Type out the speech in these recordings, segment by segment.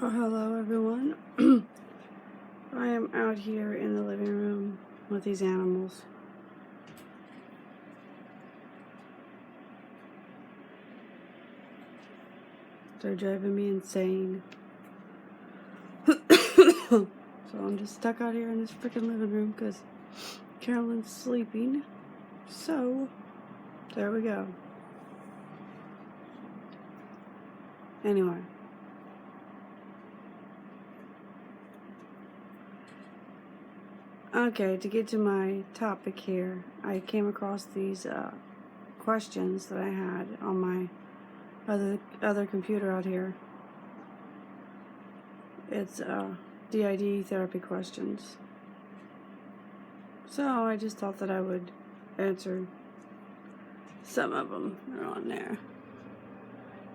Well, hello everyone. I am out here in the living room with these animals. They're driving me insane. So I'm just stuck out here in this freaking living room because Carolyn's sleeping. So, there we go. Anyway. Okay, to get to my topic here, I came across these questions that I had on my other computer out here. It's DID therapy questions. So I just thought that I would answer some of them. They're on there.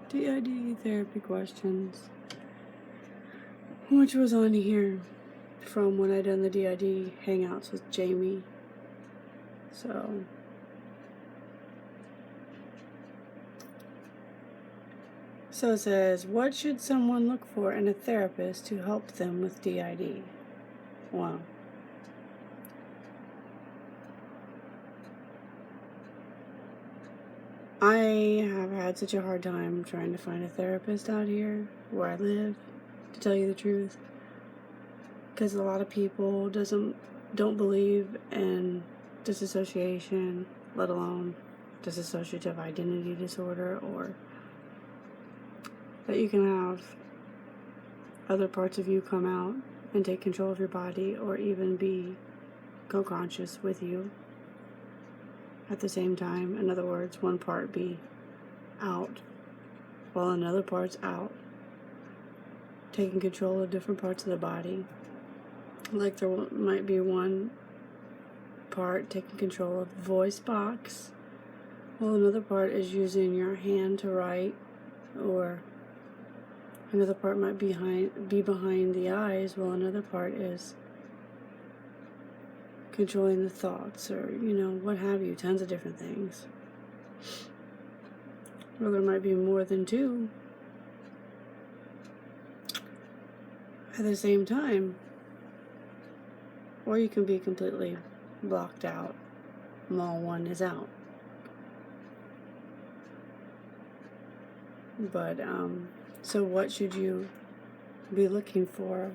DID therapy questions, which was on here from when I done the DID hangouts with Jamie. So it says, what should someone look for in a therapist to help them with DID? Wow. I have had such a hard time trying to find a therapist out here where I live, to tell you the truth, because a lot of people don't believe in disassociation, let alone dissociative identity disorder, or that you can have other parts of you come out and take control of your body, or even be co-conscious with you at the same time. In other words, one part be out while another part's out, taking control of different parts of the body. Like there might be one part taking control of the voice box, while another part is using your hand to write, or another part might be behind the eyes, while another part is controlling the thoughts, or what have you, tons of different things. Or there might be more than two at the same time. Or you can be completely blocked out while one is out. But, so what should you be looking for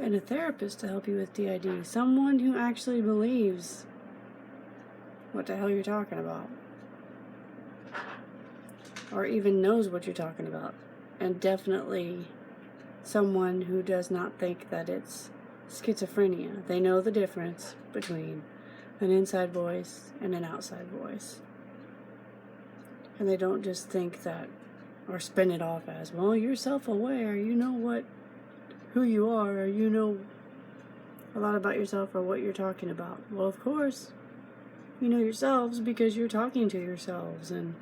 in a therapist to help you with DID? Someone who actually believes what the hell you're talking about, or even knows what you're talking about, and definitely someone who does not think that it's schizophrenia. They know the difference between an inside voice and an outside voice, and they don't just think that, or spin it off as, well, you're self-aware, you know who you are, or you know a lot about yourself or what you're talking about. Well, of course, you know yourselves because you're talking to yourselves, and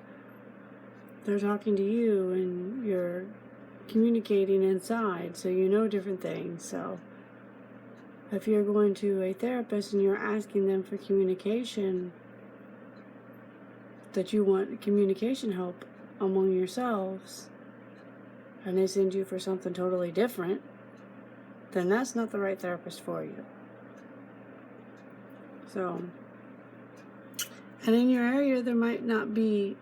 they're talking to you, and you're communicating inside, so you know different things. So if you're going to a therapist and you're asking them for communication, that you want communication help among yourselves, and they send you for something totally different, then that's not the right therapist for you. So, and in your area there might not be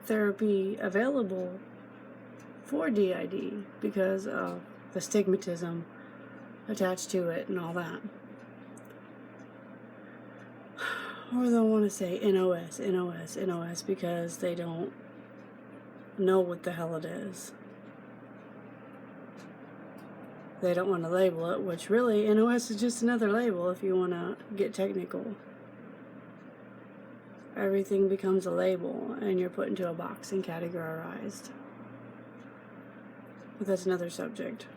therapy available for DID because of the stigmatism attached to it and all that. Or they'll want to say NOS because they don't know what the hell it is. They don't want to label it, which really, NOS is just another label if you want to get technical. Everything becomes a label, and you're put into a box and categorized. But that's another subject.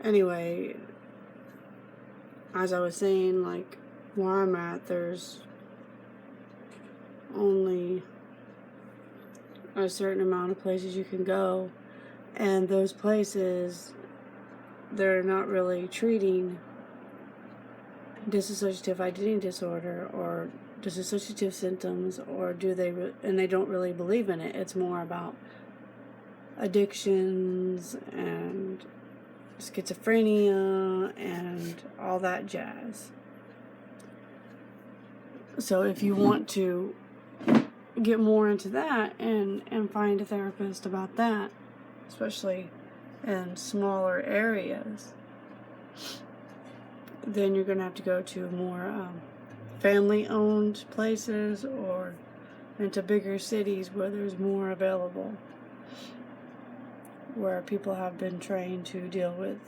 Anyway, as I was saying, like, where I'm at, there's only a certain amount of places you can go, and those places, they're not really treating dissociative identity disorder or dissociative symptoms, or do they and they don't really believe in it. It's more about addictions and schizophrenia and all that jazz. So if you want to get more into that and find a therapist about that, especially in smaller areas, then you're going to have to go to more family-owned places or into bigger cities where there's more available, where people have been trained to deal with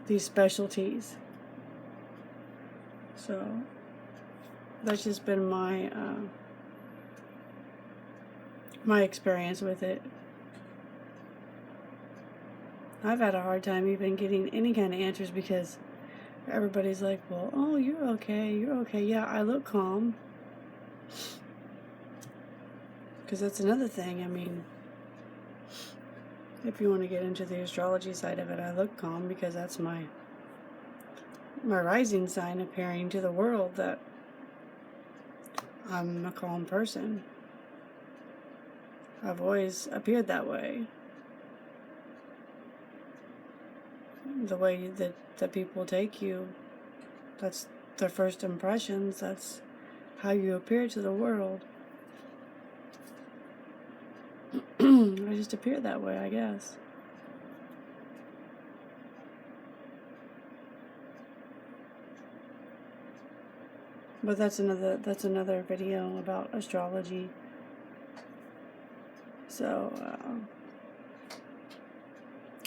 these specialties. So that's just been my my experience with it. I've had a hard time even getting any kind of answers because everybody's like, well, oh, you're okay. Yeah, I look calm. Because that's another thing. I mean, if you want to get into the astrology side of it, I look calm because that's my rising sign, appearing to the world that I'm a calm person. I've always appeared that way. The way that people take you, that's their first impressions, that's how you appear to the world. I just appear that way, I guess. But that's another video about astrology. So,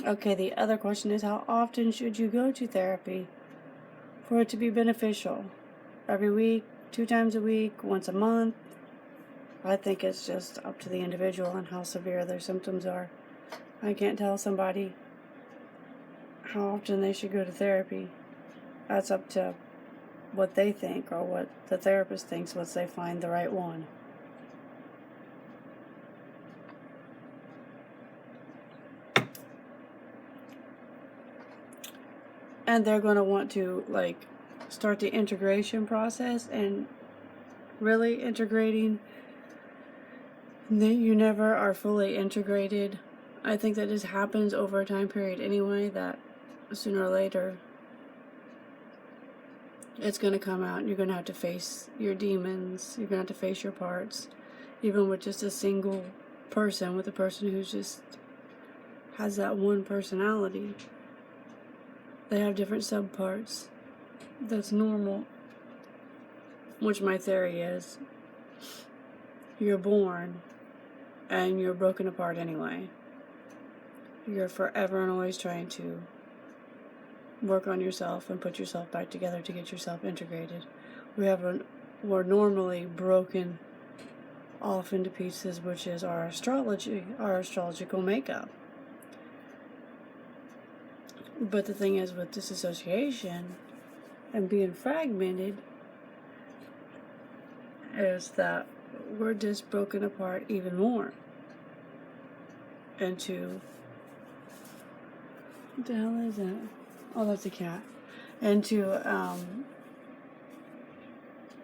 okay, the other question is, how often should you go to therapy for it to be beneficial? Every week, 2 times a week, once a month? I think it's just up to the individual and how severe their symptoms are. I can't tell somebody how often they should go to therapy. That's up to what they think or what the therapist thinks once they find the right one. And they're going to want to start the integration process, and really integrating, you never are fully integrated. I think that just happens over a time period anyway, that sooner or later it's going to come out and you're going to have to face your demons, you're going to have to face your parts, even with just a single person, with a person who's just has that one personality. They have different subparts. That's normal. Which my theory is, you're born and you're broken apart anyway. You're forever and always trying to work on yourself and put yourself back together to get yourself integrated. We're normally broken off into pieces, which is our astrological makeup. But the thing is, with disassociation and being fragmented, is that we're just broken apart even more into, what the hell is that? Oh, that's a cat. Into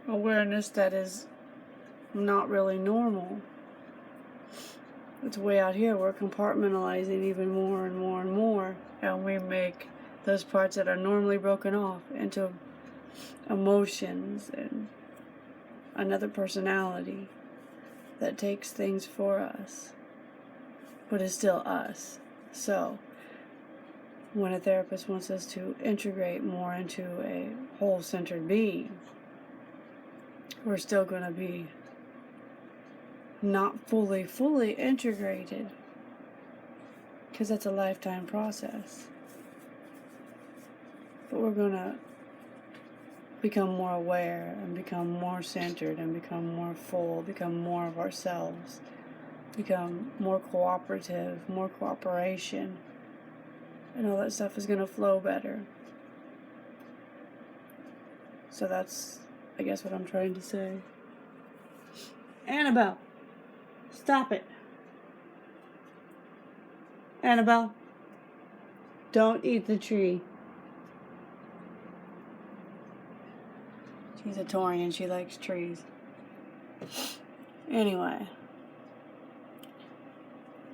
awareness that is not really normal. It's way out here. We're compartmentalizing even more and more and more, and we make those parts that are normally broken off into emotions and another personality that takes things for us, but is still us. So when a therapist wants us to integrate more into a whole-centered being, we're still going to be not fully integrated, because that's a lifetime process. But we're going to become more aware and become more centered and become more full, become more of ourselves, become more cooperative, more cooperation, and all that stuff is going to flow better. So that's, I guess, what I'm trying to say. Annabelle, stop it. Annabelle, don't eat the tree. She's a Taurian. She likes trees. Anyway,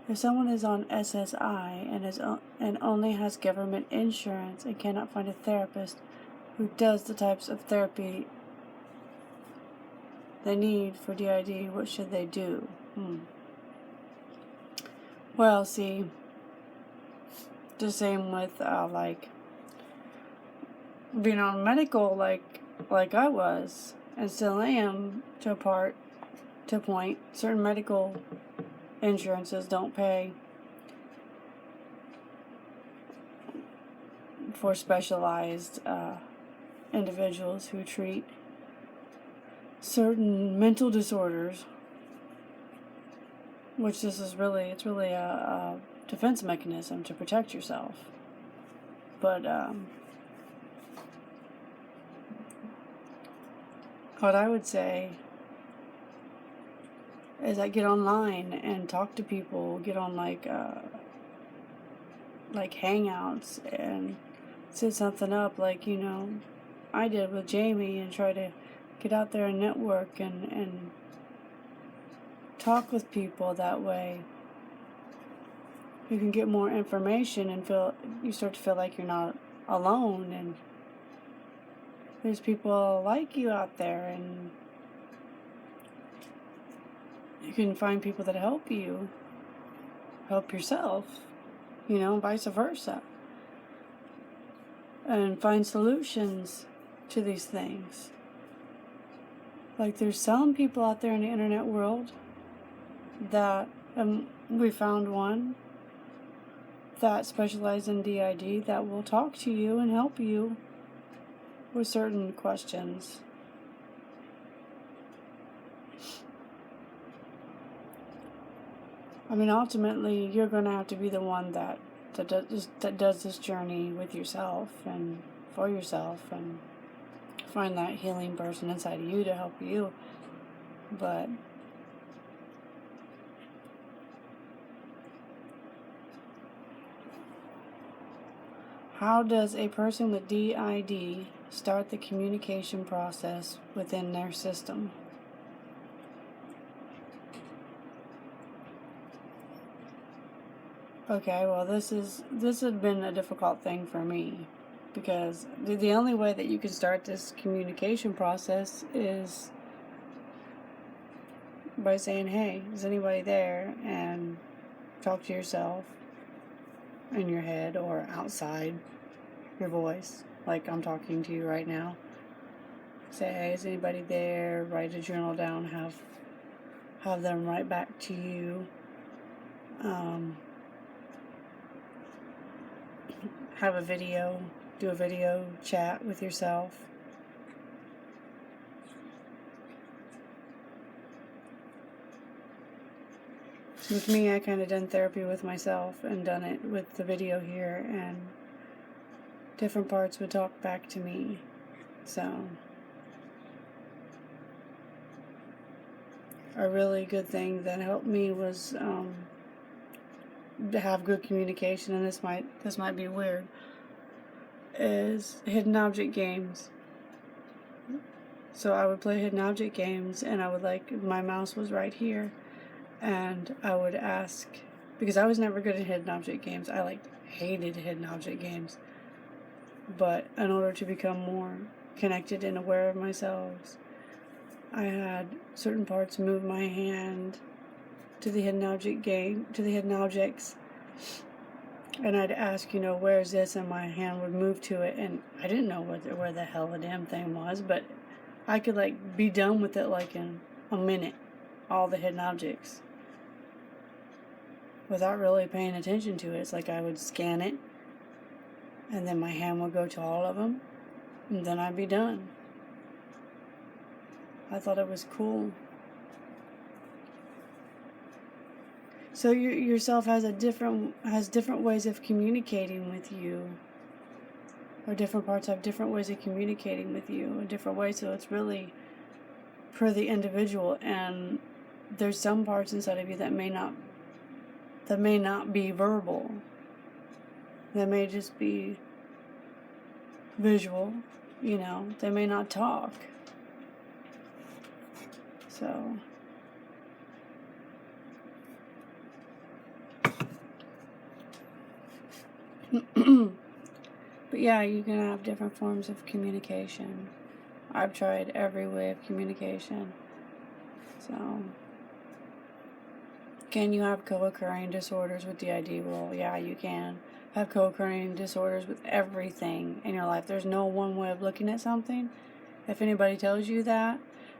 if someone is on SSI and only has government insurance and cannot find a therapist who does the types of therapy they need for DID, what should they do? Well, see, the same with like being on medical, like I was and still am to a point. Certain medical insurances don't pay for specialized individuals who treat certain mental disorders, which it's really a defense mechanism to protect yourself. But what I would say is I get online and talk to people, get on like hangouts and set something up like, I did with Jamie, and try to get out there and network and talk with people. That way you can get more information and you start to feel like you're not alone, and there's people like you out there, and you can find people that help you help yourself, vice versa, and find solutions to these things. Like, there's some people out there in the internet world that we found one that specializes in DID that will talk to you and help you with certain questions. I mean, ultimately, you're going to have to be the one that does this journey with yourself and for yourself, and find that healing person inside of you to help you. But how does a person with DID start the communication process within their system? Okay, well, this has been a difficult thing for me, because the only way that you can start this communication process is by saying, hey, is anybody there? And talk to yourself in your head or outside your voice, like I'm talking to you right now. Say, hey, is anybody there? Write a journal down, have them write back to you. Have a video, do a video chat with yourself. With me, I kind of done therapy with myself and done it with the video here, and different parts would talk back to me. So, a really good thing that helped me was to have good communication, and this might be weird, is hidden object games. So I would play hidden object games, and I would my mouse was right here, and I would ask, because I was never good at hidden object games. I hated hidden object games. But in order to become more connected and aware of myself, I had certain parts move my hand to the hidden object game, to the hidden objects, and I'd ask, where is this, and my hand would move to it, and I didn't know where the hell the damn thing was, but I could be done with it in a minute, all the hidden objects, without really paying attention to it. It's like I would scan it, and then my hand would go to all of them, and then I'd be done. I thought it was cool. So yourself has different ways of communicating with you, or different parts have different ways of communicating with you in different ways. So it's really per the individual, and there's some parts inside of you that may not be verbal. That may just be visual. They may not talk. So, but yeah, you can have different forms of communication. I've tried every way of communication. So, can you have co-occurring disorders with DID? Well, yeah, you can have co-occurring disorders with everything in your life. There's no one way of looking at something. If anybody tells you that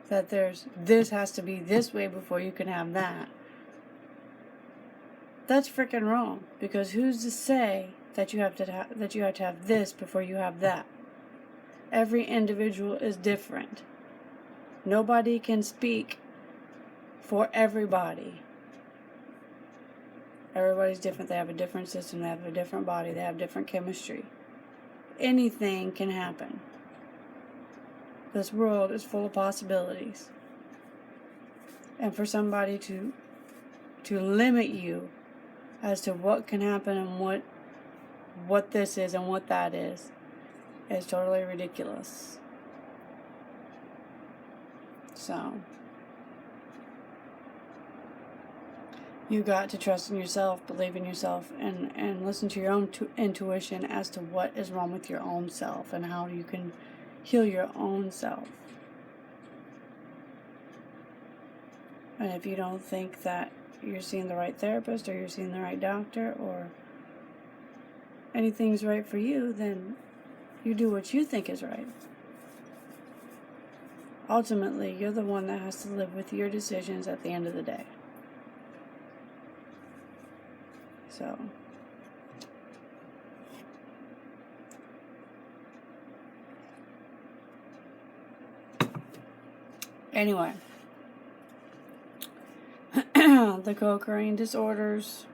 this has to be this way before you can have that, that's freaking wrong. Because who's to say that you have to have this before you have that? Every individual is different. Nobody can speak for everybody. Everybody's different. They have a different system. They have a different body. They have different chemistry. Anything can happen. This world is full of possibilities. And for somebody to limit you as to what can happen and what this is and what that is totally ridiculous. So, you got to trust in yourself, believe in yourself, and listen to your own intuition as to what is wrong with your own self and how you can heal your own self. And if you don't think that you're seeing the right therapist or you're seeing the right doctor or anything's right for you, then you do what you think is right. Ultimately, you're the one that has to live with your decisions at the end of the day. So, anyway, the co-occurring disorders.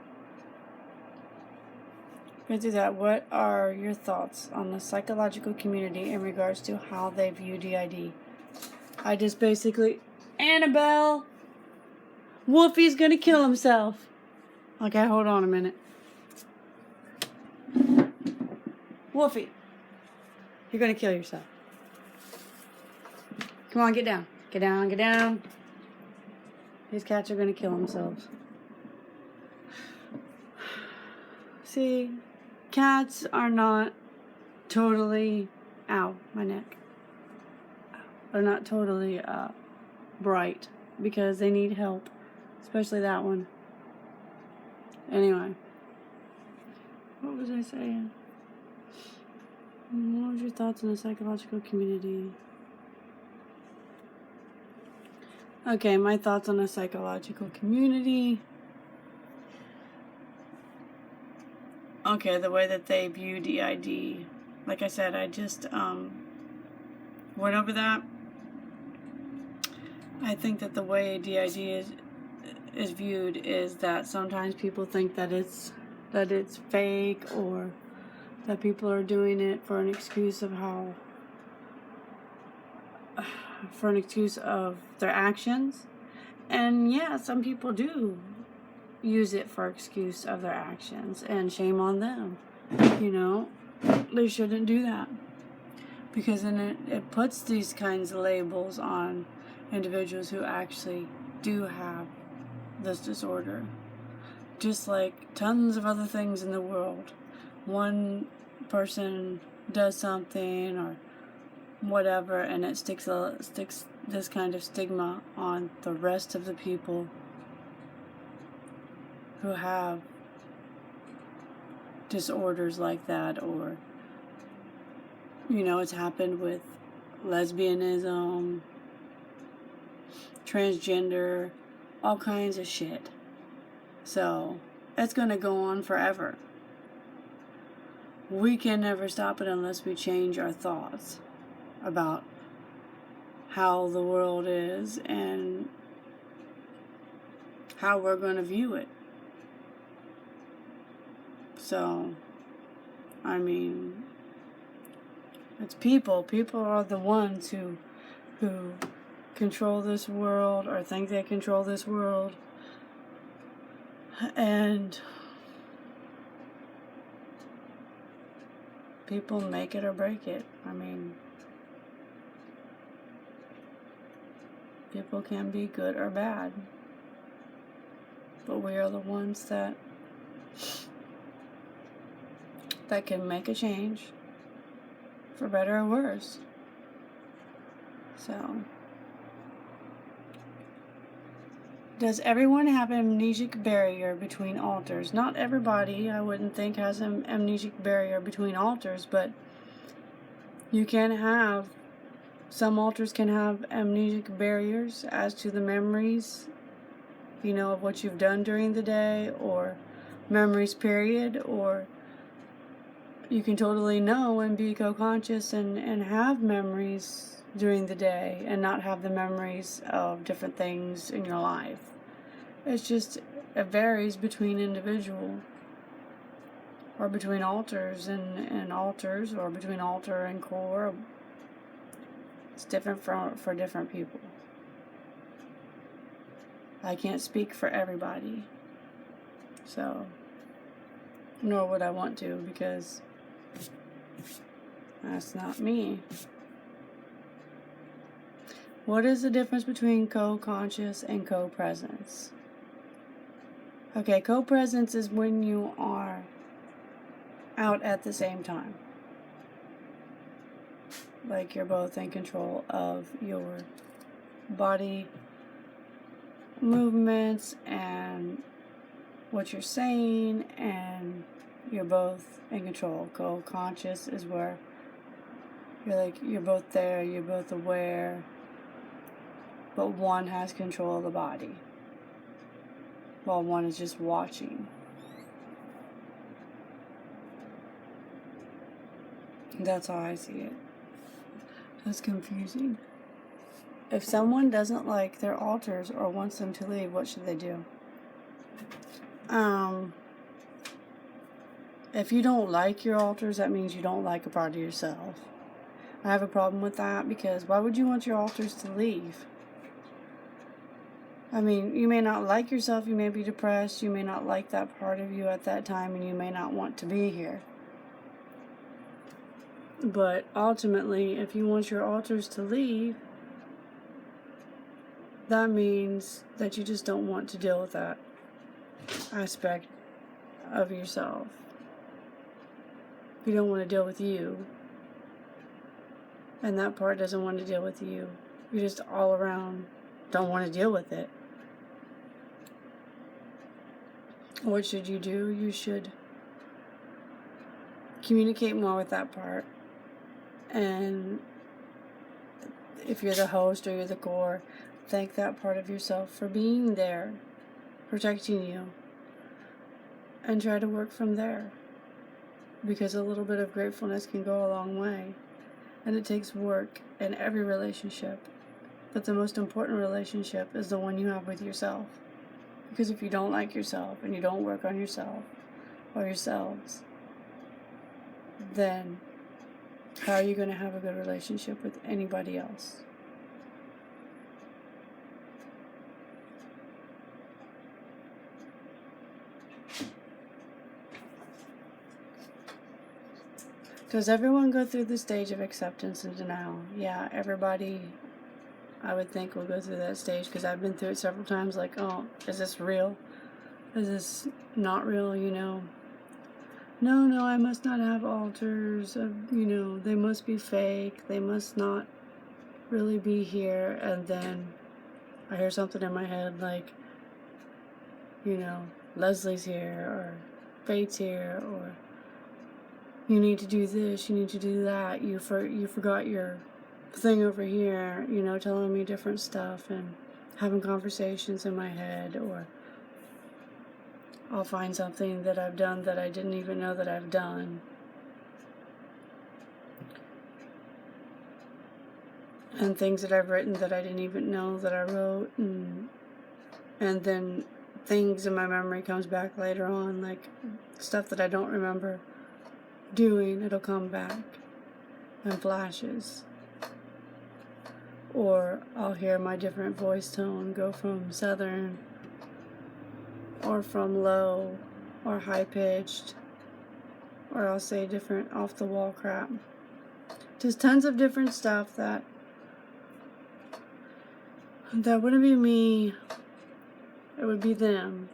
We're going to do that. What are your thoughts on the psychological community in regards to how they view DID? I just basically, Annabelle, Wolfie's going to kill himself. Okay, hold on a minute. Wolfie, you're going to kill yourself. Come on, get down. Get down, get down. These cats are going to kill themselves. See, cats are not totally, ow, my neck. They're not totally bright because they need help, especially that one. Anyway, what was I saying? What was your thoughts on the psychological community? Okay, my thoughts on the psychological community. Okay, the way that they view DID. Like I said, I just went over that. I think that the way DID is viewed is that sometimes people think that it's fake, or that people are doing it for an excuse of their actions. And yeah, some people do use it for excuse of their actions, and shame on them. You know, they shouldn't do that, because then it puts these kinds of labels on individuals who actually do have this disorder. Just like tons of other things in the world. One person does something or whatever, and it sticks this kind of stigma on the rest of the people who have disorders like that. Or, you know, it's happened with lesbianism, transgender, all kinds of shit. So, it's going to go on forever. We can never stop it unless we change our thoughts about how the world is and how we're going to view it. So, I mean, it's people. People are the ones who control this world, or think they control this world. And people make it or break it. I mean, people can be good or bad. But we are the ones that can make a change, for better or worse. So, does everyone have an amnesic barrier between alters? Not everybody, I wouldn't think, has an amnesic barrier between alters, but you can have, some alters can have amnesic barriers as to the memories, of what you've done during the day, or memories period, or you can totally know and be co-conscious and have memories during the day and not have the memories of different things in your life. It varies between individual, or between alters and alters, or between alter and core. It's different for different people. I can't speak for everybody, so, nor would I want to, because that's not me. What is the difference between co-conscious and co-presence? Okay, co-presence is when you are out at the same time. Like you're both in control of your body movements and what you're saying, and you're both in control. Co-conscious is where you're both there, you're both aware, but one has control of the body, while one is just watching. That's how I see it. That's confusing. If someone doesn't like their alters or wants them to leave, what should they do? If you don't like your alters, that means you don't like a part of yourself. I have a problem with that, because why would you want your alters to leave? I mean, you may not like yourself, you may be depressed, you may not like that part of you at that time, and you may not want to be here. But ultimately, if you want your alters to leave, that means that you just don't want to deal with that aspect of yourself. You don't want to deal with you, and that part doesn't want to deal with you. You just all around don't want to deal with it. What should you do? You should communicate more with that part. And if you're the host or you're the core, thank that part of yourself for being there, protecting you, and try to work from there. Because a little bit of gratefulness can go a long way. And it takes work in every relationship. But the most important relationship is the one you have with yourself. Because if you don't like yourself and you don't work on yourself or yourselves, then how are you going to have a good relationship with anybody else? Does everyone go through the stage of acceptance and denial? Yeah, everybody, I would think, will go through that stage, because I've been through it several times. Like, oh, is this real? Is this not real? No, I must not have alters. They must be fake. They must not really be here. And then I hear something in my head like, Leslie's here, or Fate's here, or you need to do this, you need to do that, you forgot your thing over here, telling me different stuff and having conversations in my head. Or I'll find something that I've done that I didn't even know that I've done. And things that I've written that I didn't even know that I wrote. And then things in my memory comes back later on, like stuff that I don't remember doing, it'll come back in flashes. Or I'll hear my different voice tone go from southern, or from low, or high-pitched, or I'll say different off-the-wall crap. Just tons of different stuff that That wouldn't be me, it would be them.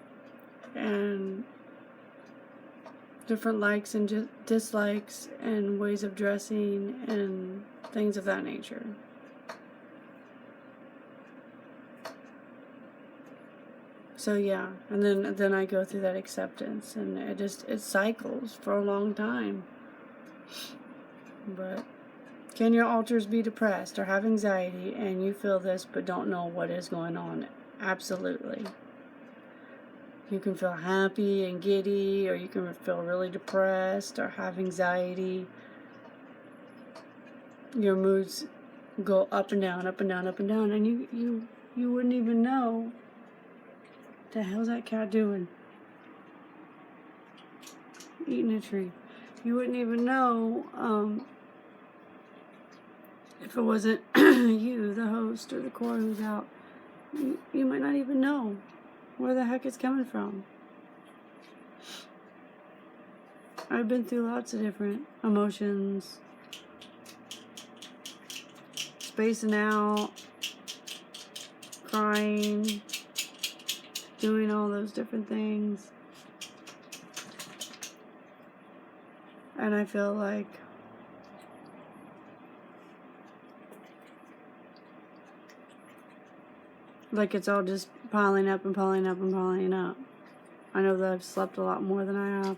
And different likes and dislikes and ways of dressing and things of that nature. So yeah, and then I go through that acceptance, and it cycles for a long time. But can your alters be depressed or have anxiety and you feel this but don't know what is going on? Absolutely. You can feel happy and giddy, or you can feel really depressed or have anxiety. Your moods go up and down, up and down, up and down, and you wouldn't even know. What the hell's that cat doing? Eating a tree. You wouldn't even know if it wasn't you, the host, or the core who's out. You might not even know where the heck it's coming from. I've been through lots of different emotions, spacing out, crying, doing all those different things. And I feel like it's all just piling up and piling up and piling up. I know that I've slept a lot more than I have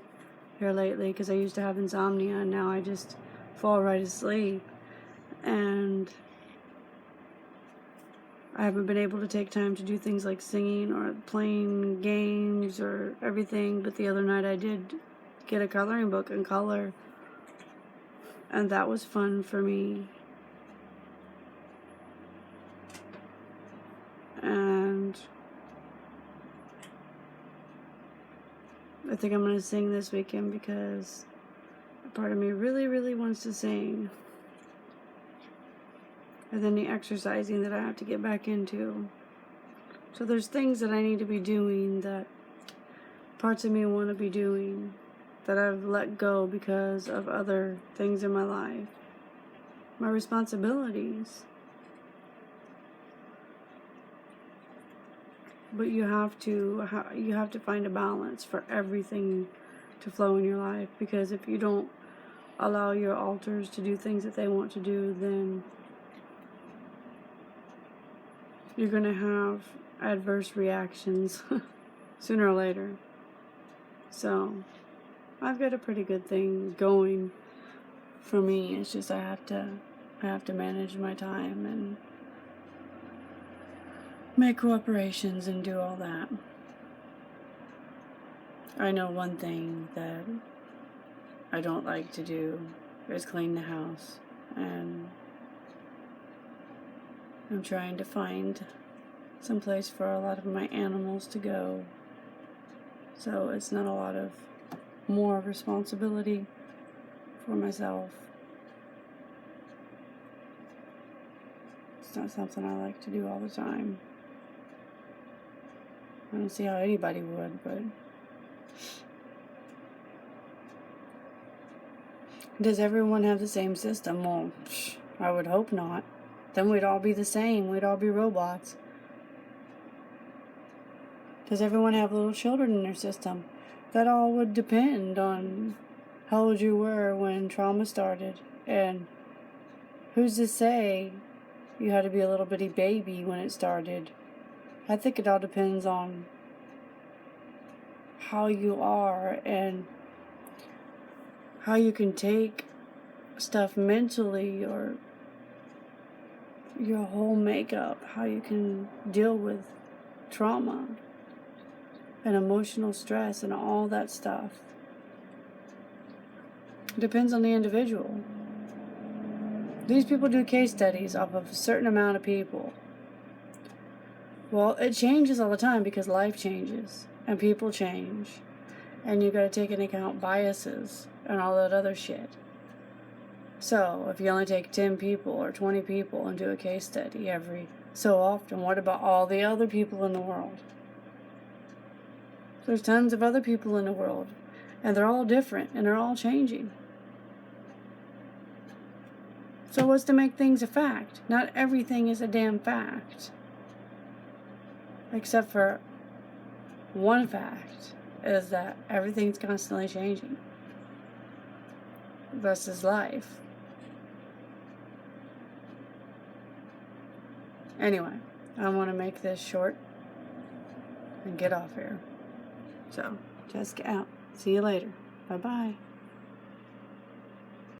here lately, because I used to have insomnia, and now I just fall right asleep. And I haven't been able to take time to do things like singing or playing games or everything. But the other night I did get a coloring book and color, and that was fun for me. And I think I'm going to sing this weekend, because a part of me really, really wants to sing. And then the exercising that I have to get back into. So there's things that I need to be doing, that parts of me want to be doing, that I've let go because of other things in my life. My responsibilities. But you have to find a balance for everything to flow in your life, because if you don't allow your alters to do things that they want to do, then you're going to have adverse reactions sooner or later. So I've got a pretty good thing going for me. It's just I have to manage my time and make cooperations and do all that. I know one thing that I don't like to do is clean the house, and I'm trying to find some place for a lot of my animals to go, so it's not a lot of more responsibility for myself. It's not something I like to do all the time. I don't see how anybody would, but does everyone have the same system? Well, I would hope not. Then we'd all be the same. We'd all be robots. Does everyone have little children in their system? That all would depend on how old you were when trauma started. And who's to say you had to be a little bitty baby when it started? I think it all depends on how you are and how you can take stuff mentally, or your whole makeup, how you can deal with trauma and emotional stress and all that stuff. It depends on the individual. These people do case studies off of a certain amount of people. Well, it changes all the time, because life changes and people change, and you got to take into account biases and all that other shit. So if you only take 10 people or 20 people and do a case study every so often, what about all the other people in the world? There's tons of other people in the world, and they're all different, and they're all changing. So what's to make things a fact? Not everything is a damn fact. Except for one fact, is that everything's constantly changing. This is life. Anyway, I want to make this short and get off here. So, just get out. See you later. Bye-bye.